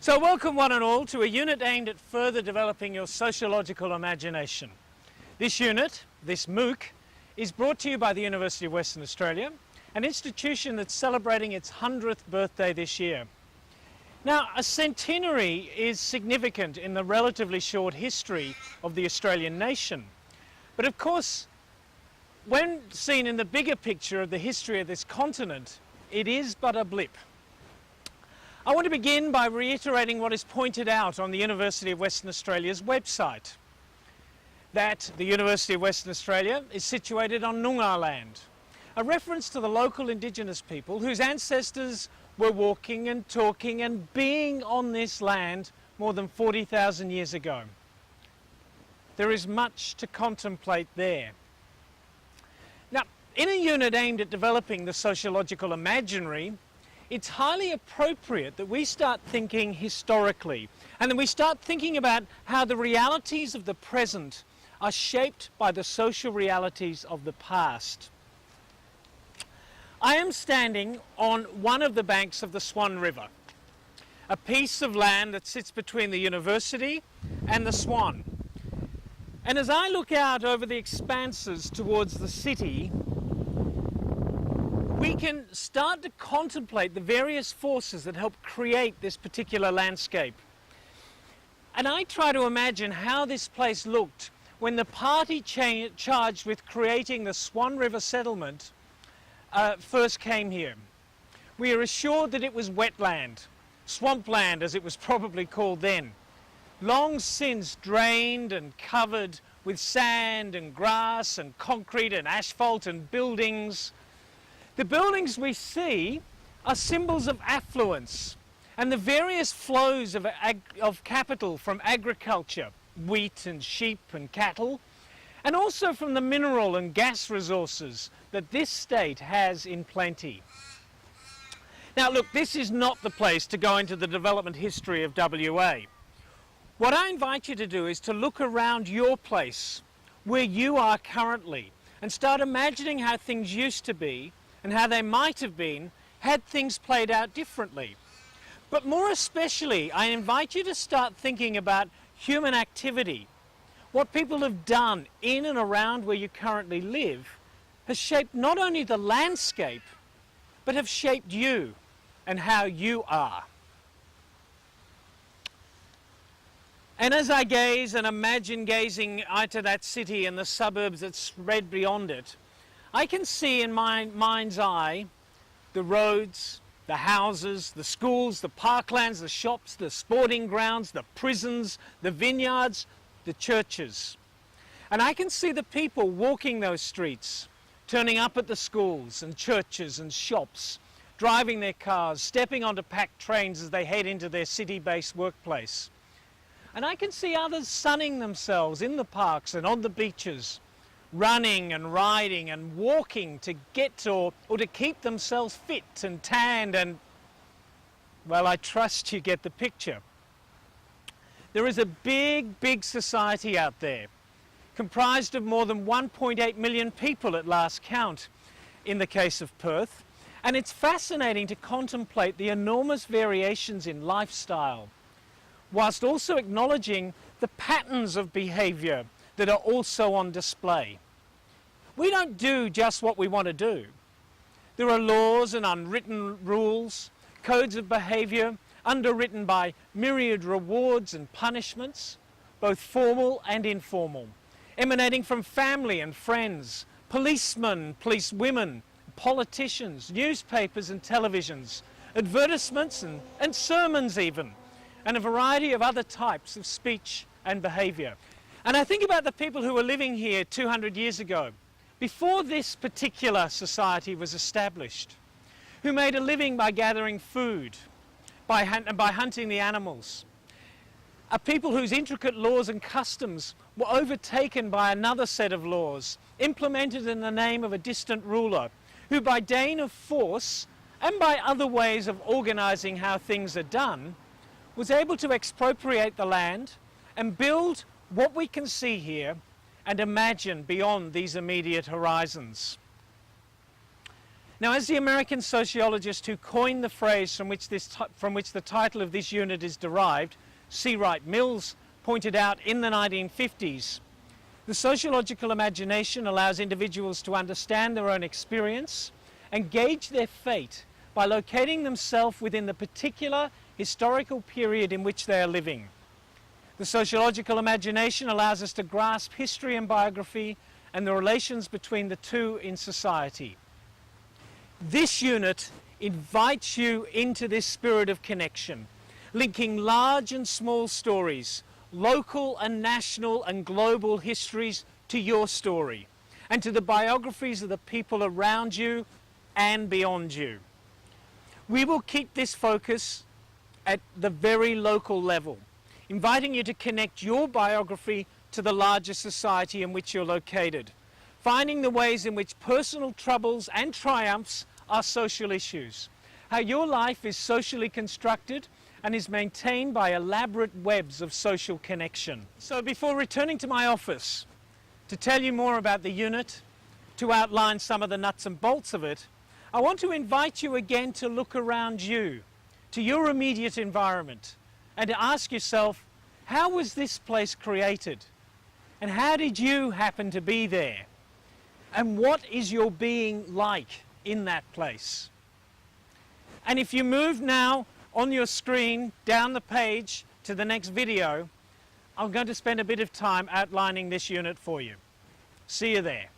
So welcome one and all to a unit aimed at further developing your sociological imagination. This unit, this MOOC, is brought to you by the University of Western Australia, an institution that's celebrating its 100th birthday this year. Now, a centenary is significant in the relatively short history of the Australian nation. But of course, when seen in the bigger picture of the history of this continent, it is but a blip. I want to begin by reiterating what is pointed out on the University of Western Australia's website, that the University of Western Australia is situated on Noongar land, a reference to the local Indigenous people whose ancestors were walking and talking and being on this land more than 40,000 years ago. There is much to contemplate there. Now, in a unit aimed at developing the sociological imaginary, it's highly appropriate that we start thinking historically and that we start thinking about how the realities of the present are shaped by the social realities of the past. I am standing on one of the banks of the Swan River, a piece of land that sits between the university and the Swan. And as I look out over the expanses towards the city, we can start to contemplate the various forces that help create this particular landscape. And I try to imagine how this place looked when the party charged with creating the Swan River settlement first came here. We are assured that it was wetland, swampland as it was probably called then, long since drained and covered with sand and grass and concrete and asphalt and buildings. The buildings we see are symbols of affluence and the various flows of capital from agriculture, wheat and sheep and cattle, and also from the mineral and gas resources that this state has in plenty. Now look, this is not the place to go into the development history of WA. What I invite you to do is to look around your place, where you are currently, and start imagining how things used to be and how they might have been had things played out differently. But more especially, I invite you to start thinking about human activity. What people have done in and around where you currently live has shaped not only the landscape, but have shaped you and how you are. And as I gaze and imagine gazing into that city and the suburbs that spread beyond it, I can see in my mind's eye the roads, the houses, the schools, the parklands, the shops, the sporting grounds, the prisons, the vineyards, the churches. And I can see the people walking those streets, turning up at the schools and churches and shops, driving their cars, stepping onto packed trains as they head into their city-based workplace. And I can see others sunning themselves in the parks and on the beaches, running and riding and walking to get or to keep themselves fit and tanned and, well, I trust you get the picture. There is a big society out there, comprised of more than 1.8 million people at last count in the case of Perth, and it's fascinating to contemplate the enormous variations in lifestyle, whilst also acknowledging the patterns of behaviour that are also on display. We don't do just what we want to do. There are laws and unwritten rules, codes of behaviour underwritten by myriad rewards and punishments, both formal and informal, emanating from family and friends, policemen, policewomen, politicians, newspapers and televisions, advertisements and sermons even, and a variety of other types of speech and behaviour. And I think about the people who were living here 200 years ago, before this particular society was established, who made a living by gathering food, by hunting the animals. A people whose intricate laws and customs were overtaken by another set of laws, implemented in the name of a distant ruler, who by deign of force and by other ways of organising how things are done, was able to expropriate the land and build what we can see here and imagine beyond these immediate horizons. Now, as the American sociologist who coined the phrase from which the title of this unit is derived, C. Wright Mills, pointed out in the 1950s, the sociological imagination allows individuals to understand their own experience and gauge their fate by locating themselves within the particular historical period in which they are living. The sociological imagination allows us to grasp history and biography and the relations between the two in society. This unit invites you into this spirit of connection, linking large and small stories, local and national and global histories to your story, and to the biographies of the people around you and beyond you. We will keep this focus at the very local level, inviting you to connect your biography to the larger society in which you're located, finding the ways in which personal troubles and triumphs are social issues, how your life is socially constructed and is maintained by elaborate webs of social connection. So before returning to my office to tell you more about the unit, to outline some of the nuts and bolts of it, I want to invite you again to look around you, to your immediate environment, and to ask yourself, how was this place created? And how did you happen to be there? And what is your being like in that place? And if you move now on your screen down the page to the next video, I'm going to spend a bit of time outlining this unit for you. See you there.